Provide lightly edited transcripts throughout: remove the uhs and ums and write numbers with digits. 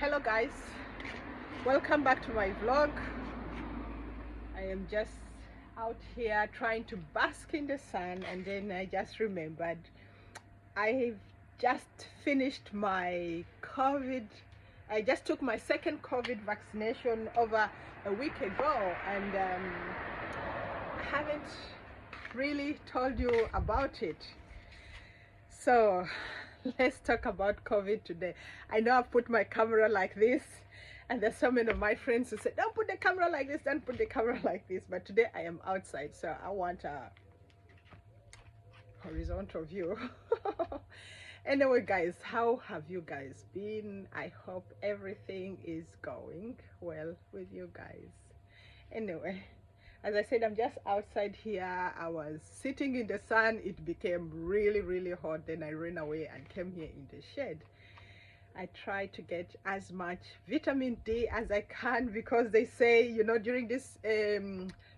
Hello guys, welcome back to my vlog. I am just out here trying to bask in the sun, and then I just remembered I've just finished my I just took my second COVID vaccination over a week ago, and I haven't really told you about it. So let's talk about COVID today. I know I've put my camera like this, and there's so many of my friends who said, don't put the camera like this, don't put the camera like this. But today I am outside, so I want a horizontal view. Anyway, guys, how have you guys been? I hope everything is going well with you guys. Anyway, as I said, I'm just outside here. I was sitting in the sun. It became really hot. Then I ran away and came here in the shade. I try to get as much vitamin D as I can, because they say, you know, during this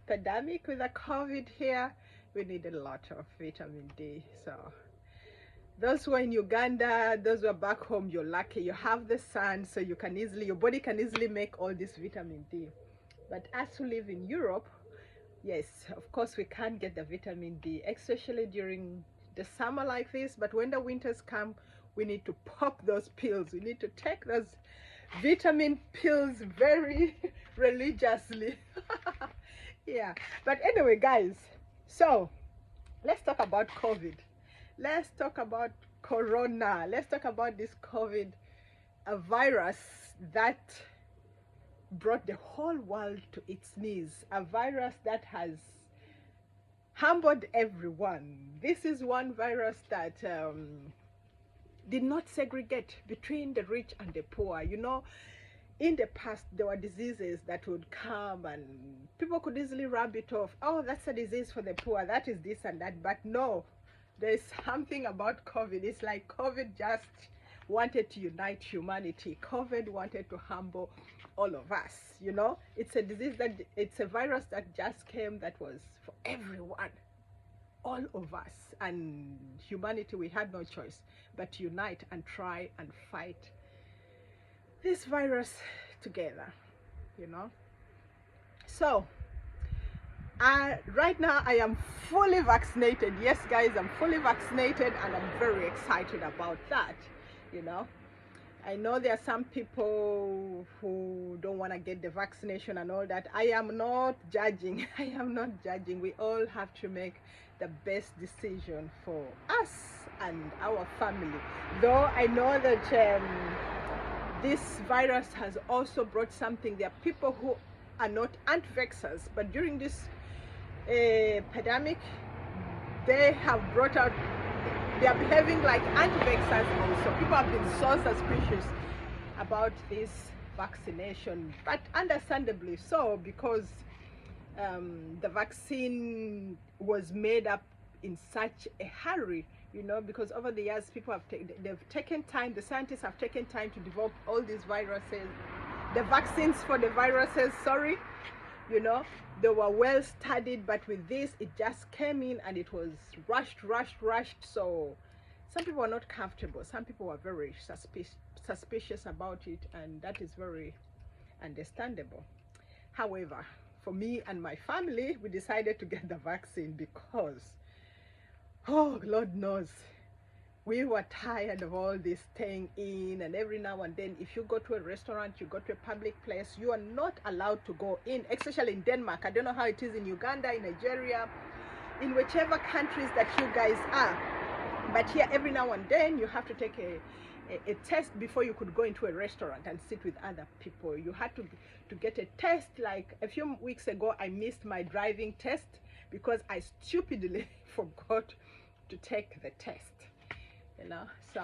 pandemic with the COVID here, we need a lot of vitamin D. So those who are in Uganda, those who are back home, you're lucky. You have the sun, so you can easily, your body can easily make all this vitamin D. But us who live in Europe, yes, of course we can't get the vitamin D, especially during the summer like this. But when the winters come, we need to pop those pills. We need to take those vitamin pills very religiously. Yeah, but anyway, guys, so let's talk about COVID. Let's talk about Corona. Let's talk about this COVID, a virus that brought the whole world to its knees, a virus that has humbled everyone. This is one virus that did not segregate between the rich and the poor. You know, in the past there were diseases that would come and people could easily rub it off. Oh, that's a disease for the poor, that is this and that. But no, there's something about COVID. It's like COVID just wanted to unite humanity. COVID wanted to humble all of us. You know, it's a disease that, it's a virus that just came, that was for everyone, all of us, and humanity. We had no choice but to unite and try and fight this virus together, you know. So right now I am fully vaccinated. Yes, guys, I'm fully vaccinated, and I'm very excited about that. You know, I know there are some people who don't want to get the vaccination and all that. I am not judging. I am not judging. We all have to make the best decision for us and our family. Though I know that this virus has also brought something. There are people who are not anti-vaxxers, but during this pandemic, they have brought out, they are behaving like anti-vaxxers also. People have been so suspicious about this vaccination, but understandably so, because the vaccine was made up in such a hurry, you know, because over the years people have they've taken time, the scientists have taken time to develop all these viruses, the vaccines for the viruses, sorry, you know, they were well studied. But with this, it just came in and it was rushed. So some people were not comfortable, some people were very suspicious about it, and that is very understandable. However, for me and my family, we decided to get the vaccine because, oh, Lord knows, we were tired of all this staying in, and every now and then, if you go to a restaurant, you go to a public place, you are not allowed to go in, especially in Denmark. I don't know how it is in Uganda, in Nigeria, in whichever countries that you guys are. But here, every now and then, you have to take a test before you could go into a restaurant and sit with other people. You had to get a test. Like a few weeks ago, I missed my driving test because I stupidly forgot to take the test, you know. So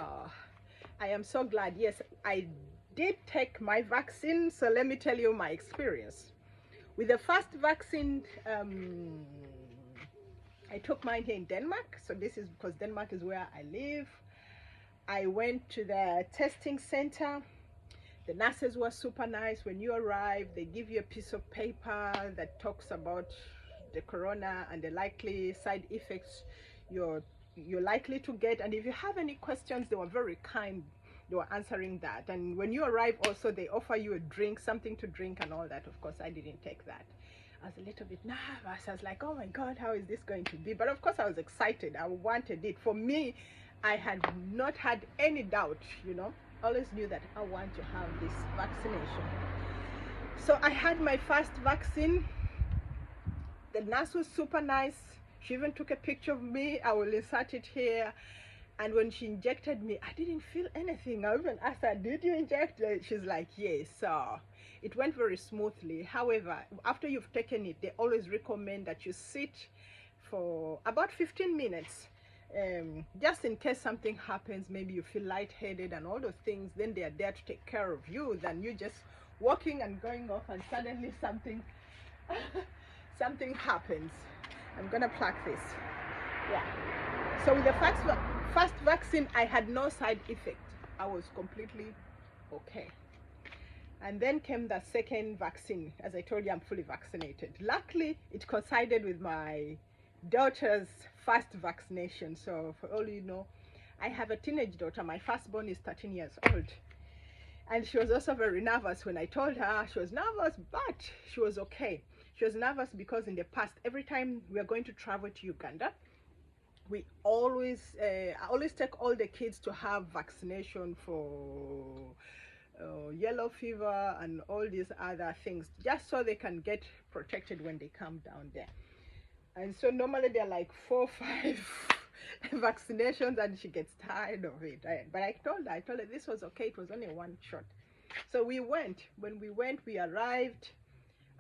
I am so glad. Yes, I did take my vaccine. So let me tell you my experience with the first vaccine. I took mine here in Denmark. So this is because Denmark is where I live. I went to the testing center. The nurses were super nice. When you arrive, they give you a piece of paper that talks about the corona and the likely side effects you're likely to get. And if you have any questions, they were very kind. They were answering that. And when you arrive also, they offer you a drink, something to drink and all that. Of course, I didn't take that. I was a little bit nervous. I was like, oh my God, how is this going to be? But of course, I was excited. I wanted it. For me, I had not had any doubt, you know. Always knew that I want to have this vaccination. So I had my first vaccine. The nurse was super nice. She even took a picture of me. I will insert it here. And when she injected me, I didn't feel anything. I even asked her, did you inject it? She's like, yes. So it went very smoothly. However, after you've taken it, they always recommend that you sit for about 15 minutes. Just in case something happens, maybe you feel lightheaded and all those things, then they are there to take care of you than you just walking and going off and suddenly something something happens. I'm gonna plug this. Yeah. So with the first vaccine, I had no side effect. I was completely okay. And then came the second vaccine. As I told you, I'm fully vaccinated. Luckily, it coincided with my daughter's first vaccination. So for all you know, I have a teenage daughter. My firstborn is 13 years old. And she was also very nervous when I told her. She was nervous, but she was okay. She was nervous because in the past, every time we are going to travel to Uganda, we always, I always take all the kids to have vaccination for yellow fever and all these other things, just so they can get protected when they come down there. And so normally they're like 4 or 5 vaccinations, and she gets tired of it. But I told her this was okay. It was only one shot. So we went. When we went, we arrived.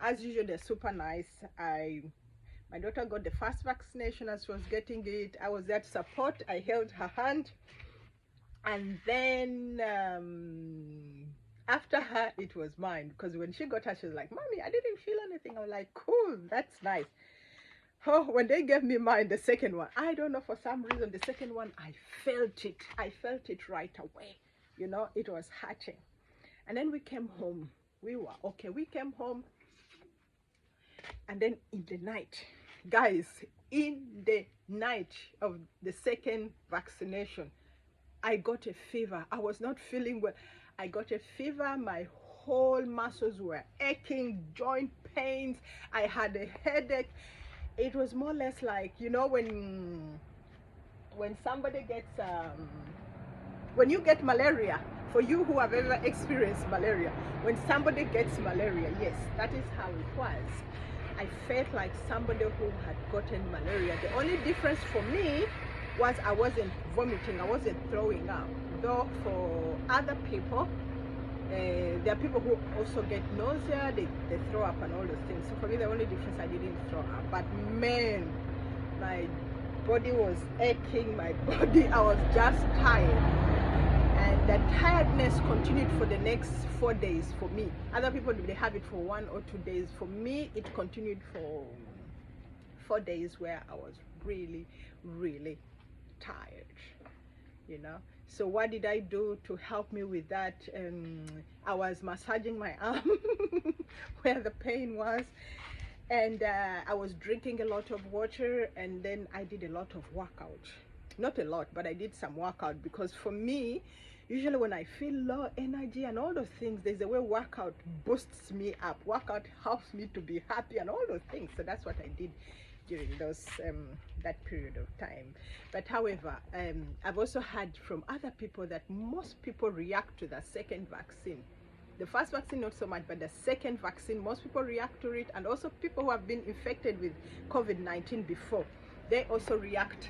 As usual, they're super nice. My daughter got the first vaccination as she was getting it. I was there to support. I held her hand. And then after her, it was mine. Because when she got her, she was like, Mommy, I didn't feel anything. I was like, cool, that's nice. Oh, when they gave me mine, the second one, I don't know, for some reason, the second one, I felt it. I felt it right away. You know, it was hurting. And then we came home. We were okay. We came home. And then in the night, guys, in the night of the second vaccination, I got a fever. I was not feeling well. I got a fever. My whole muscles were aching, joint pains. I had a headache. It was more or less like, you know, when somebody gets, when you get malaria, for you who have ever experienced malaria, when somebody gets malaria, yes, that is how it was. I felt like somebody who had gotten malaria. The only difference for me was I wasn't vomiting, I wasn't throwing up. Though for other people, there are people who also get nausea, they throw up and all those things. So for me, the only difference, I didn't throw up. But man, my body was aching, I was just tired. And that tiredness continued for the next 4 days for me. Other people, they have it for 1 or 2 days. For me, it continued for 4 days where I was really, really tired, you know. So what did I do to help me with that? I was massaging my arm where the pain was, and I was drinking a lot of water, and then I did a lot of workout. Not a lot, but I did some workout, because for me, usually when I feel low energy and all those things, there's a way workout boosts me up. Workout helps me to be happy and all those things. So that's what I did during those that period of time. But however, I've also heard from other people that most people react to the second vaccine. The first vaccine not so much, but the second vaccine, most people react to it. And also people who have been infected with COVID-19 before, they also react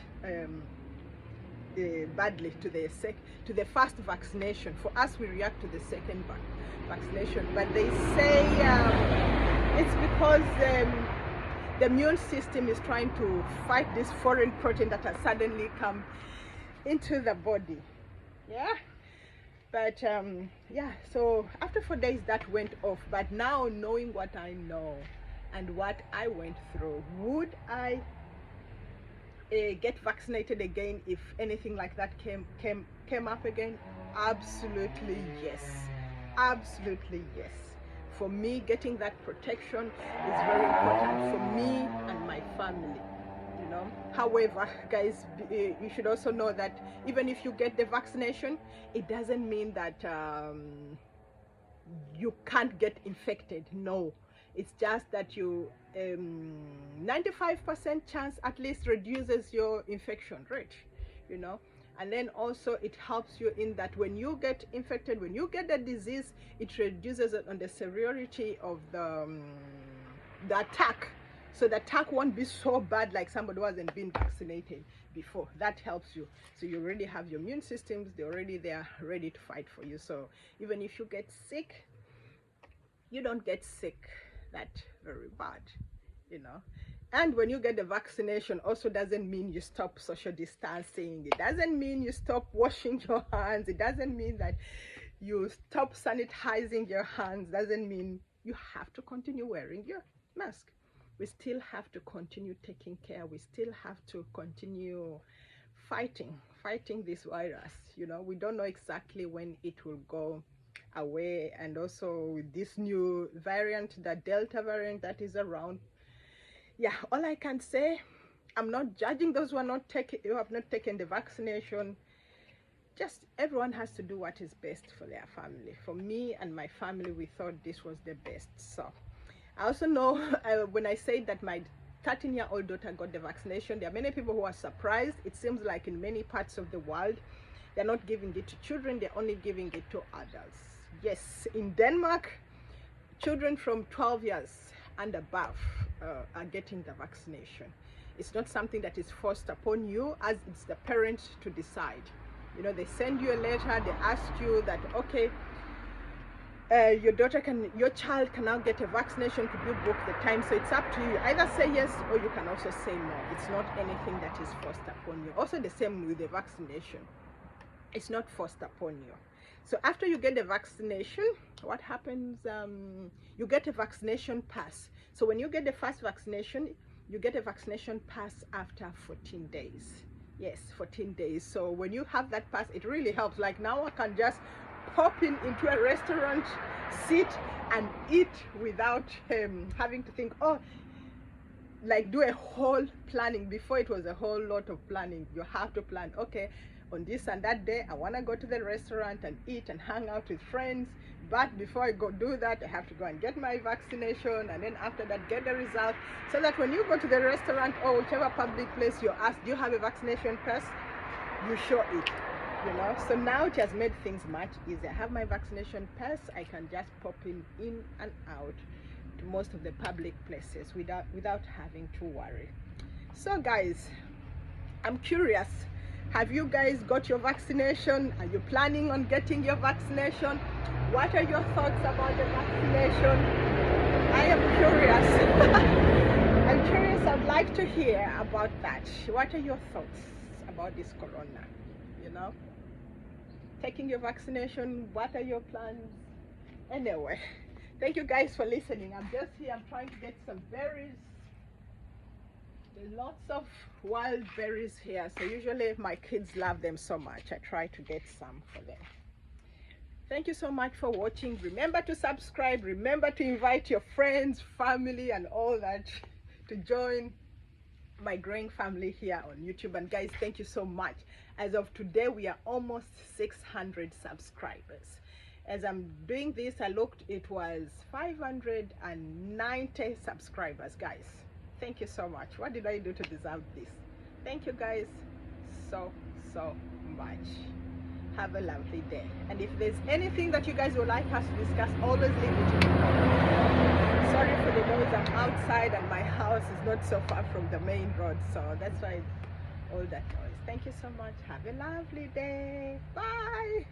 badly to the first vaccination. For us, we react to the second vaccination, but they say it's because the immune system is trying to fight this foreign protein that has suddenly come into the body. Yeah, but yeah, so after 4 days that went off. But now, knowing what I know and what I went through, would I get vaccinated again if anything like that came up again? Absolutely yes. Absolutely yes. For me, getting that protection is very important for me and my family, you However, guys, you should also know that even if you get the vaccination, it doesn't mean that you can't get infected. No, it's just that you 95% chance at least reduces your infection rate, and then also it helps you in that when you get infected, when you get the disease, it reduces it on the severity of the attack. So the attack won't be so bad like somebody who hasn't been vaccinated before. That helps you. So you already have your immune systems, they're already there, ready to fight for you. So even if you get sick, you don't get sick that very bad, And when you get the vaccination, also doesn't mean you stop social distancing. It doesn't mean you stop washing your hands. It doesn't mean that you stop sanitizing your hands. Doesn't mean you have to continue wearing your mask. We still have to continue taking care. We still have to continue fighting this virus. We don't know exactly when it will go away, and also with this new variant, the Delta variant that is around. Yeah, all I can say, I'm not judging those who have not taken the vaccination. Just everyone has to do what is best for their family. For me and my family, we thought this was the best. So I also know when I say that my 13-year-old daughter got the vaccination, there are many people who are surprised. It seems like in many parts of the world, they're not giving it to children, they're only giving it to adults. Yes, in Denmark, children from 12 years and above are getting the vaccination. It's not something that is forced upon you, as it's the parent to decide. They send you a letter, they ask you that, okay, your child can now get a vaccination. Could you book the time? So it's up to you. Either say yes, or you can also say no. It's not anything that is forced upon you. Also the same with the vaccination. It's not forced upon you. So after you get the vaccination, what happens? You get a vaccination pass. So when you get the first vaccination, you get a vaccination pass after 14 days. Yes, 14 days. So when you have that pass, it really helps. Like now I can just pop into a restaurant, sit and eat without having to think, like do a whole planning. Before it was a whole lot of planning. You have to plan, okay, on this and that day I want to go to the restaurant and eat and hang out with friends, but before I go do that, I have to go and get my vaccination, and then after that get the result, so that when you go to the restaurant or whichever public place you're asked, do you have a vaccination pass, you show it. So now it has made things much easier. I have my vaccination pass, I can just pop in and out to most of the public places without having to worry. So guys, I'm curious, have you guys got your vaccination? Are you planning on getting your vaccination? What are your thoughts about the vaccination? I am curious. I'm curious. I'd like to hear about that. What are your thoughts about this corona? Taking your vaccination, what are your plans? Anyway, thank you guys for listening. I'm just here, I'm trying to get some berries. There's lots of wild berries here, so usually my kids love them so much. I try to get some for them. Thank you so much for watching. Remember to subscribe, remember to invite your friends, family and all that to join my growing family here on YouTube. And guys, thank you so much. As of today, we are almost 600 subscribers. As I'm doing this, I looked, it was 590 subscribers. Guys, thank you so much. What did I do to deserve this? Thank you guys so much. Have a lovely day. And if there's anything that you guys would like us to discuss, always leave it in the comments. Sorry for the noise, I'm outside and my house is not so far from the main road, so that's why all that noise. Thank you so much. Have a lovely day. Bye.